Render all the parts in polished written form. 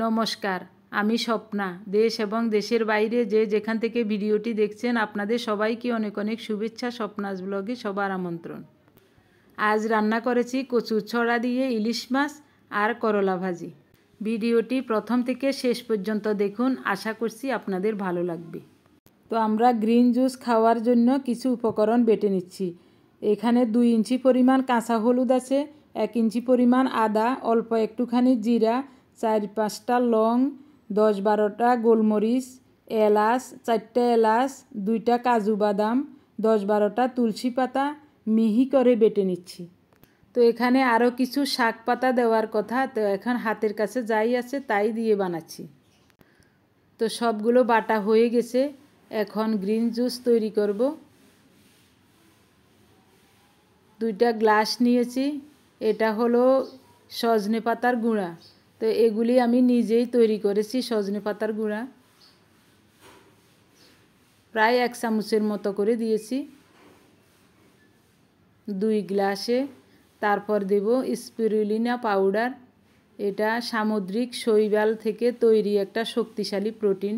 নমস্কার, আমি স্বপ্না। দেশ এবং দেশের বাইরে যে যেখান থেকে ভিডিওটি দেখছেন আপনাদের সবাইকে অনেক অনেক শুভেচ্ছা। স্বপ্নাস ব্লগে সবার আমন্ত্রণ। আজ রান্না করেছি কচুর ছড়া দিয়ে ইলিশ মাছ আর করলা ভাজি। ভিডিওটি প্রথম থেকে শেষ পর্যন্ত দেখুন, আশা করছি আপনাদের ভালো লাগবে। তো আমরা গ্রিন জুস খাওয়ার জন্য কিছু উপকরণ বেটে নিচ্ছি। এখানে 2 ইঞ্চি পরিমাণ কাঁচা হলুদ আছে, 1 ইঞ্চি পরিমাণ আদা, অল্প একটুখানি জিরা, 4-5টা লং, 10-12টা গোলমরিচ, এলাচ, 4টা এলাচ, 2টা কাজু বাদাম, 10-12টা তুলসী পাতা মিহি করে বেটে নিচ্ছি। তো এখানে আরও কিছু শাক পাতা দেওয়ার কথা, তো এখন হাতের কাছে যাই আছে তাই দিয়ে বানাচ্ছি। তো সবগুলো বাটা হয়ে গেছে, এখন গ্রিন জুস তৈরি করব। 2টা গ্লাস নিয়েছি। এটা হলো সজনে পাতার গুঁড়া। তো এগুলি আমি নিজেই তৈরি করেছি। সজনে পাতার গুঁড়া প্রায় 1 চামচের মতো করে দিয়েছি 2 গ্লাসে। তারপর দেব স্পিরুলিনা পাউডার। এটা সামুদ্রিক শৈবাল থেকে তৈরি একটা শক্তিশালী প্রোটিন।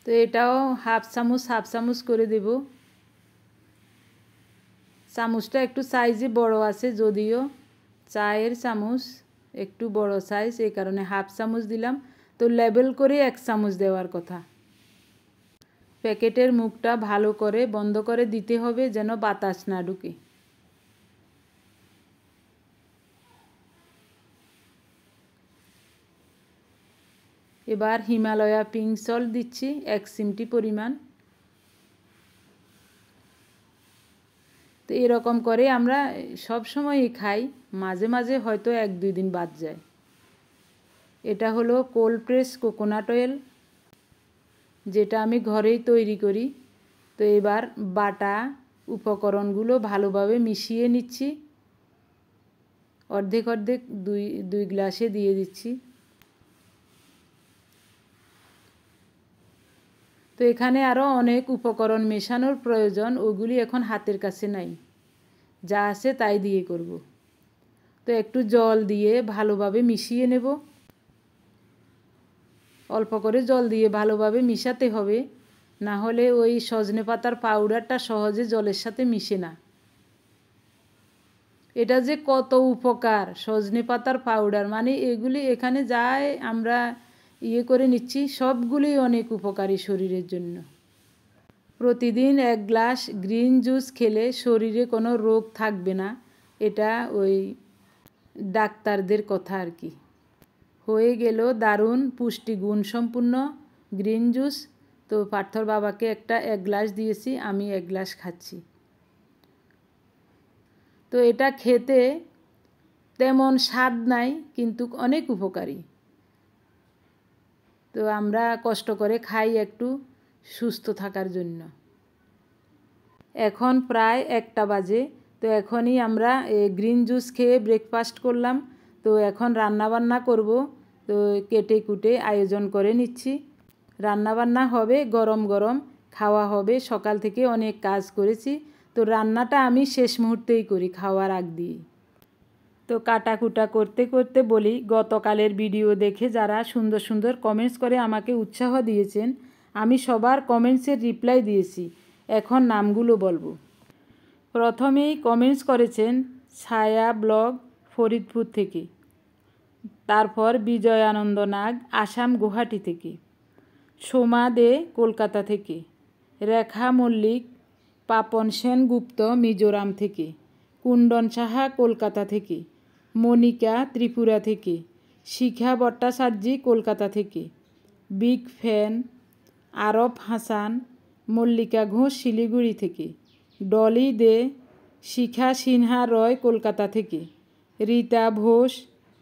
তো এটাও হাফ চামচ করে দেব। চামচটা একটু সাইজে বড় আছে, যদিও চায়ের চামচ একটু বড় সাইজ, এই কারণে হাফ চামচ দিলাম। তো লেবেল করে 1 চামচ দেওয়ার কথা। প্যাকেটের মুখটা ভালো করে বন্ধ করে দিতে হবে যেন বাতাস না ঢুকে। এবার হিমালয়া পিঙ্ক সল্ট দিচ্ছি 1 চিমটি পরিমাণ। তো এরকম করে আমরা সব সময়ই খাই, মাঝে মাঝে হয়তো 1-2 দিন বাদ যায়। এটা হলো কোল্ড প্রেস কোকোনাট অয়েল, যেটা আমি ঘরেই তৈরি করি। তো এবার বাটা উপকরণগুলো ভালোভাবে মিশিয়ে নিচ্ছি। অর্ধেক দুই গ্লাসে দিয়ে দিচ্ছি। তো এখানে আরও অনেক উপকরণ মেশানোর প্রয়োজন, ওগুলি এখন হাতের কাছে নাই, যা আছে তাই দিয়ে করব। তো একটু জল দিয়ে ভালোভাবে মিশিয়ে নেব। অল্প করে জল দিয়ে ভালোভাবে মিশাতে হবে, না হলে ওই সজনে পাতার পাউডারটা সহজে জলের সাথে মিশে না। এটা যে কত উপকার, সজনে পাতার পাউডার মানে এগুলি এখানে যায় আমরা করে নিচ্ছি, সবগুলি অনেক উপকারী শরীরের জন্য। প্রতিদিন 1 গ্লাস গ্রিন জুস খেলে শরীরে কোনো রোগ থাকবে না, এটা ওই ডাক্তারদের কথা আর কি। হয়ে গেল দারুণ পুষ্টিগুণ সম্পূর্ণ গ্রিন জুস। তো পার্থর বাবাকে 1 গ্লাস দিয়েছি, আমি 1 গ্লাস খাচ্ছি। তো এটা খেতে তেমন স্বাদ নাই, কিন্তু অনেক উপকারী। তো আমরা কষ্ট করে খাই একটু সুস্থ থাকার জন্য। এখন প্রায় 1টা বাজে। তো এখনই আমরা গ্রিন জুস খেয়ে ব্রেকফাস্ট করলাম। তো এখন রান্নাবান্না করব। তো কেটে কুটে আয়োজন করে নিচ্ছি। রান্নাবান্না হবে গরম গরম, খাওয়া হবে। সকাল থেকে অনেক কাজ করেছি, তো রান্নাটা আমি শেষ মুহূর্তেই করি, খাওয়ার আগ দিয়ে। তো কাটাকুটা করতে করতে বলি, গতকালের ভিডিও দেখে যারা সুন্দর সুন্দর কমেন্টস করে আমাকে উৎসাহ দিয়েছেন, আমি সবার কমেন্টসের রিপ্লাই দিয়েছি। এখন নামগুলো বলবো। প্রথমেই কমেন্টস করেছেন ছায়া ব্লগ ফরিদপুর থেকে, তারপর বিজয় আনন্দ নাগ আসাম গুয়াহাটি থেকে, সোমা দে কলকাতা থেকে, রেখা মল্লিক পাপন সেনগুপ্ত মিজোরাম থেকে, কুণ্ডন সাহা কলকাতা থেকে, মনিকা ত্রিপুরা থেকে, শিখা ভট্টাচার্যী কলকাতা থেকে, বিগ ফ্যান আরব হাসান, মল্লিকা ঘোষ শিলিগুড়ি থেকে, ডলি দে, শিখা সিনহা রয় কলকাতা থেকে, রীতা ঘোষ,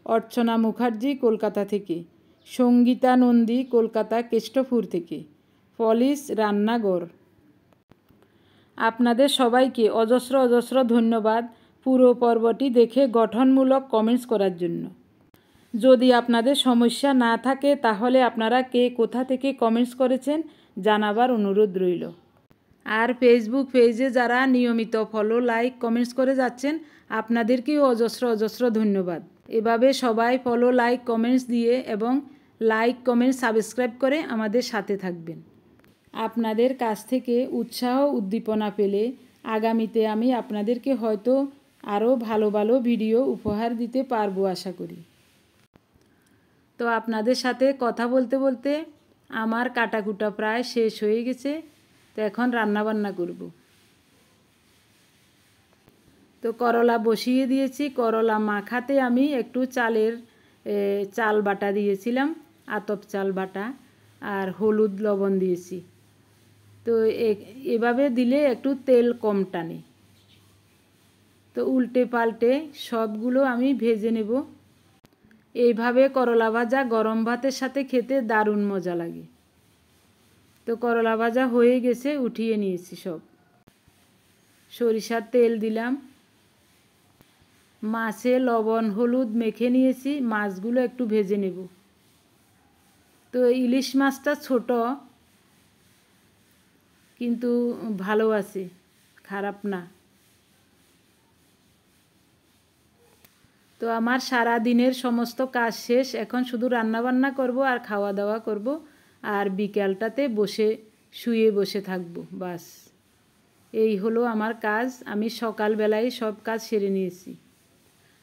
অর্চনা মুখার্জি কলকাতা থেকে, সঙ্গীতা নন্দী কলকাতা কেষ্টপুর থেকে, পলিশ রান্নাঘর। আপনাদের সবাইকে অজস্র অজস্র ধন্যবাদ পুরো পর্বটি দেখে গঠনমূলক কমেন্টস করার জন্য। যদি আপনাদের সমস্যা না থাকে তাহলে আপনারা কে কোথা থেকে কমেন্টস করেছেন জানাবার অনুরোধ রইল। আর ফেসবুক পেজে যারা নিয়মিত ফলো লাইক কমেন্টস করে যাচ্ছেন আপনাদেরকেও অজস্র অজস্র ধন্যবাদ। এভাবে সবাই ফলো, লাইক, কমেন্টস দিয়ে এবং লাইক, কমেন্ট, সাবস্ক্রাইব করে আমাদের সাথে থাকবেন। আপনাদের কাছ থেকে উৎসাহ উদ্দীপনা পেলে আগামীতে আমি আপনাদেরকে হয়তো আরও ভালো ভালো ভিডিও উপহার দিতে পারবো আশা করি। তো আপনাদের সাথে কথা বলতে বলতে আমার কাটাকুটা প্রায় শেষ হয়ে গেছে। তো এখন রান্নাবান্না করব। তো করলা বসিয়ে দিয়েছি। করলা মাখাতে আমি একটু চাল বাটা দিয়েছিলাম, আতপ চাল বাটা, আর হলুদ লবণ দিয়েছি। তো এভাবে দিলে একটু তেল কম টানে। তো উল্টে পাল্টে সবগুলো আমি ভেজে নেব। এইভাবে করলা ভাজা গরম ভাতের সাথে খেতে দারুণ মজা লাগে। তো করলা ভাজা হয়ে গেছে, উঠিয়ে নিয়েছি সব। সরিষার তেল দিলাম। মাছে লবণ হলুদ মেখে নিয়েছি, মাছগুলো একটু ভেজে নেব। তো ইলিশ মাছটা ছোট কিন্তু ভালো আছে, খারাপ না। তো আমার সারা দিনের সমস্ত কাজ শেষ। এখন শুধু রান্নাবান্না করব আর খাওয়া দাওয়া করব, আর বিকেলটাতে শুয়ে বসে থাকব, বাস। এই হলো আমার কাজ। আমি সকালবেলায় সব কাজ সেরে নিয়েছি।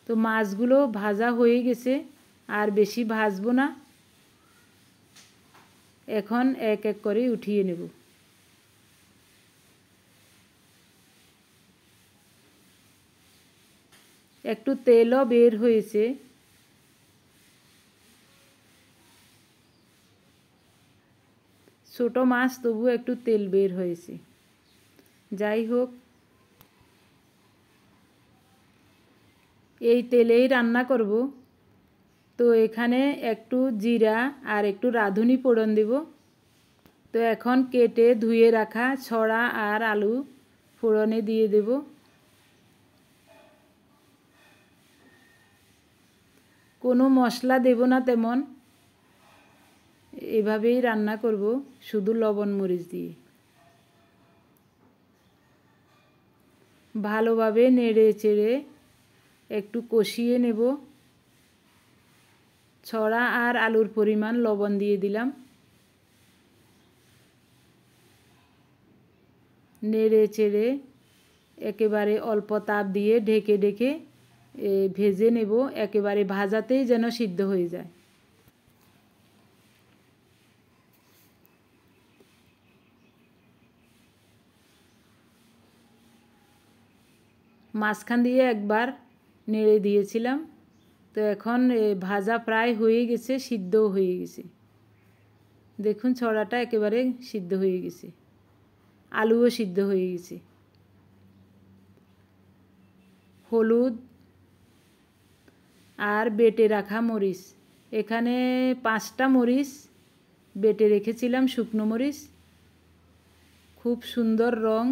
তো মাছগুলো ভাজা হয়ে গেছে, আর বেশি ভাজবো না। এখন এক এক করে উঠিয়ে নেব। একটু তেলও বের হয়েছে। ছোট মাছ, তবু একটু তেল বের হয়েছে। যাই হোক, এই তেলেই রান্না করব। তো এখানে একটু জিরা আর একটু রাঁধুনি ফোড়ন দেব। তো এখন কেটে ধুয়ে রাখা ছড়া আর আলু ফোড়নে দিয়ে দেব। কোনো মশলা দেব না তেমন, এভাবেই রান্না করব শুধু লবণ মরিচ দিয়ে। ভালোভাবে নেড়ে চেড়ে একটু কষিয়ে নেব। ছড়া আর আলুর পরিমাণ লবণ দিয়ে দিলাম। নেড়ে চেড়ে একেবারে অল্প তাপ দিয়ে ঢেকে ঢেকে ভেজে নেব, একেবারে ভাজাতেই যেন সিদ্ধ হয়ে যায়। মাঝখান দিয়ে একবার নেড়ে দিয়েছিলাম। তো এখন ভাজা প্রায় হয়ে গেছে, সিদ্ধও হয়ে গেছে। দেখুন ছড়াটা একেবারে সিদ্ধ হয়ে গেছে, আলুও সিদ্ধ হয়ে গেছে। হলুদ আর বেটে রাখা মরিচ, এখানে 5টা মরিচ বেটে রেখেছিলাম, শুকনো মরিচ, খুব সুন্দর রং।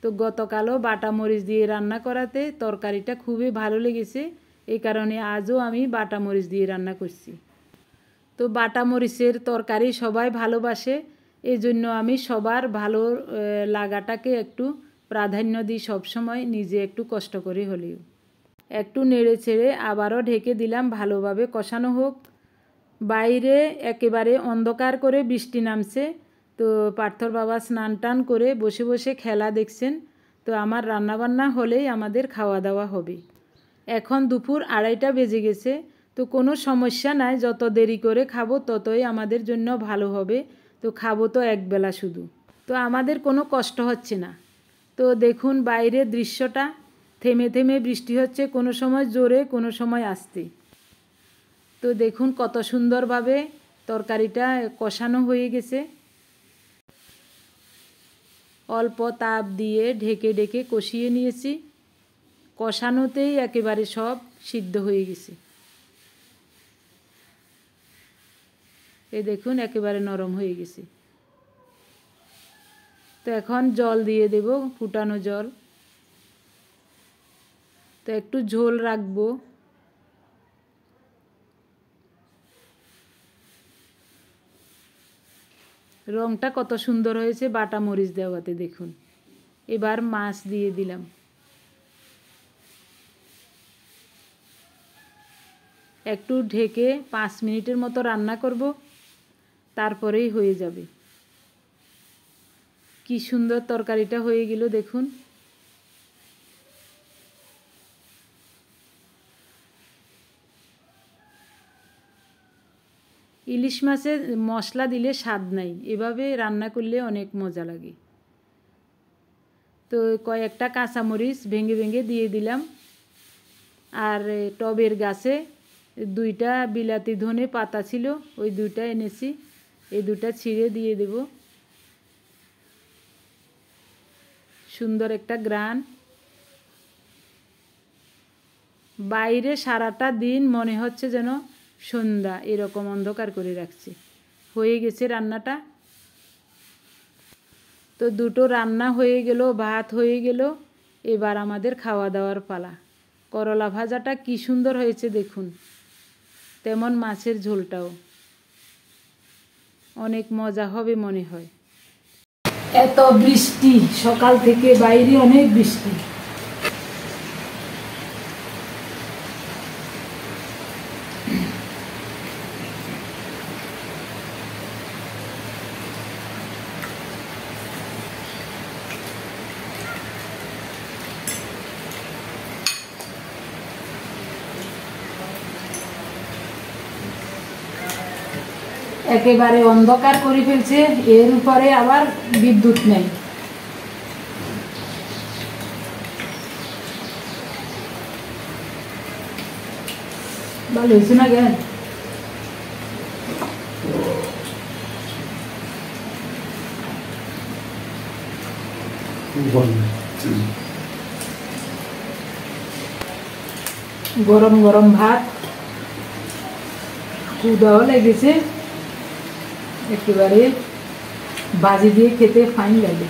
তো গতকালও বাটা মরিচ দিয়ে রান্না করাতে তরকারিটা খুবই ভালো লেগেছে, এই কারণে আজও আমি বাটা মরিচ দিয়ে রান্না করছি। তো বাটা মরিচের তরকারি সবাই ভালোবাসে, এই জন্য আমি সবার ভালো লাগাটাকে একটু প্রাধান্য দিই সবসময়, নিজে একটু কষ্ট করে হলেও। একটু নেড়ে ছেড়ে আবারও ঢেকে দিলাম, ভালোভাবে কষানো হোক। বাইরে একেবারে অন্ধকার করে বৃষ্টি নামছে। তো পার্থর বাবা স্নান টান করে বসে বসে খেলা দেখছেন। তো আমার রান্নাবান্না হলেই আমাদের খাওয়া দাওয়া হবে। এখন দুপুর 2:30টা বেজে গেছে। তো কোনো সমস্যা নাই, যত দেরি করে খাবো ততই আমাদের জন্য ভালো হবে। তো খাবো তো একবেলা শুধু, তো আমাদের কোনো কষ্ট হচ্ছে না। তো দেখুন বাইরের দৃশ্যটা, থেমে থেমে বৃষ্টি হচ্ছে, কোনো সময় জোরে কোনো সময় আস্তে। তো দেখুন কত সুন্দরভাবে তরকারিটা কষানো হয়ে গেছে। অল্প তাপ দিয়ে ঢেকে ঢেকে কষিয়ে নিয়েছি। কষানোতেই একেবারে সব সিদ্ধ হয়ে গেছে। এই দেখুন একেবারে নরম হয়ে গেছে। তো এখন জল দিয়ে দেব, ফুটানো জল। তো একটু ঝোল রাখবো। রংটা কত সুন্দর হয়েছে বাটা মরিচ দেওয়াতে, দেখুন। এবার মাছ দিয়ে দিলাম। একটু ঢেকে 5 মিনিটের মতো রান্না করব, তারপরেই হয়ে যাবে। কি সুন্দর তরকারিটা হয়ে গেল দেখুন। ইলিশ মাছে মশলা দিলে স্বাদ নাই, এভাবে রান্না করলে অনেক মজা লাগে। তো কয়েকটা কাঁচামরিচ ভেঙে ভেঙে দিয়ে দিলাম। আর টবের গাছে 2টা বিলাতি ধনে পাতা ছিল, ওই 2টা এনেছি, এই 2টা ছিঁড়ে দিয়ে দেব। সুন্দর একটা গ্রান। বাইরে সারাটা দিন মনে হচ্ছে যেন সন্ধ্যা, এরকম অন্ধকার করে রাখছি। হয়ে গেছে রান্নাটা। তো 2টো রান্না হয়ে গেল, ভাত হয়ে গেল, এবার আমাদের খাওয়া দাওয়ার পালা। করলা ভাজাটা কি সুন্দর হয়েছে দেখুন, তেমন মাছের ঝোলটাও অনেক মজা হবে মনে হয়। এত বৃষ্টি, সকাল থেকে বাইরে অনেক বৃষ্টি। একেবারে অন্ধকার করে ফেলছে, এর উপরে আবার বিদ্যুৎ নেই। ভালো হয়েছে না জ্ঞান? গরম গরম ভাত, ক্ষুধাও লেগেছে, একেবারে ভাজি দিয়ে খেতে ফাইন লাগে।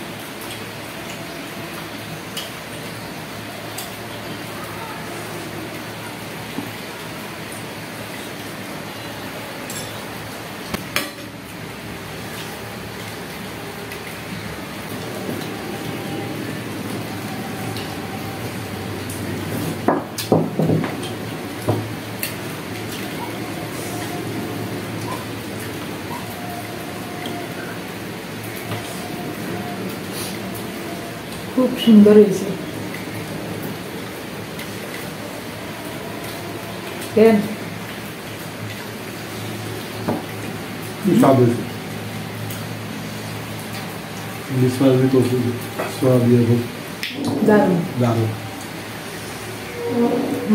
খুব সুন্দর হয়েছে। কেন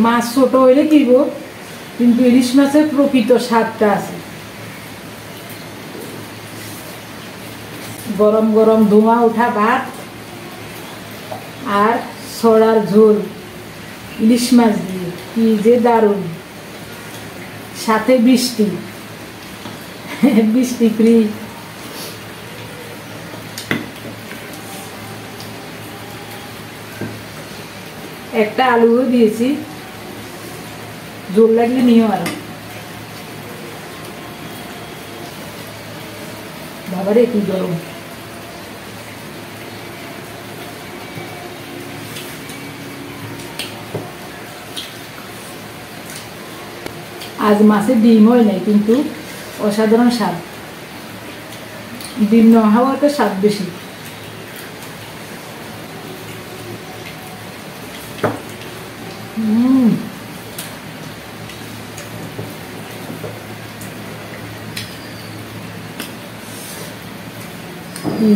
মাছ ছোট হইলে কিব, কিন্তু ইলিশ মাছের প্রকৃত স্বাদটা আছে। গরম গরম ধোঁয়া ওঠা ভাত আর ছড়ার ঝোল ইলিশ মাছ দিয়ে, কি যে দারুণ। সাথে বৃষ্টি, বৃষ্টি ফ্রি। একটা আলুও দিয়েছি, ঝোল লাগলে নিও। আর বাবারে কি গরম। আজ মাছের ডিম হয় নাই, কিন্তু অসাধারণ স্বাদ। ডিম না হওয়াতে স্বাদ বেশি।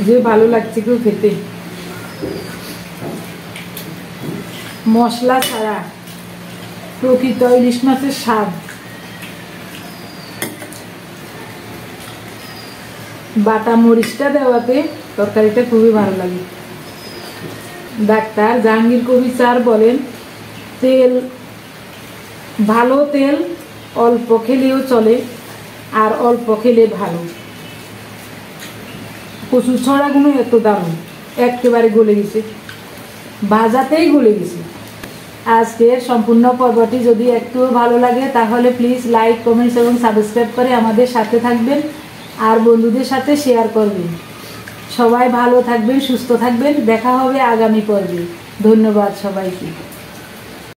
যে ভালো লাগছে কেউ খেতে, মশলা ছাড়া প্রকৃত ইলিশ মাছের স্বাদ। বাটা মরিচটা দেওয়াতে তরকারিটা খুবই ভালো লাগে। ডাক্তার জাহাঙ্গীর কবির স্যার বলেন, তেল ভালো, তেল অল্প খেলেও চলে, আর অল্প খেলে ভালো। কচু ছড়াগুলো এত দারুণ, একেবারে গলে গেছে, ভাজাতেই গলে গেছে। আজকের সম্পূর্ণ পর্বটি যদি একটু ভালো লাগে তাহলে প্লিজ লাইক, কমেন্টস এবং সাবস্ক্রাইব করে আমাদের সাথে থাকবেন, আর বন্ধুদের সাথে শেয়ার করবেন। সবাই ভালো থাকবেন, সুস্থ থাকবেন। দেখা হবে আগামী পর্বে। ধন্যবাদ সবাইকে।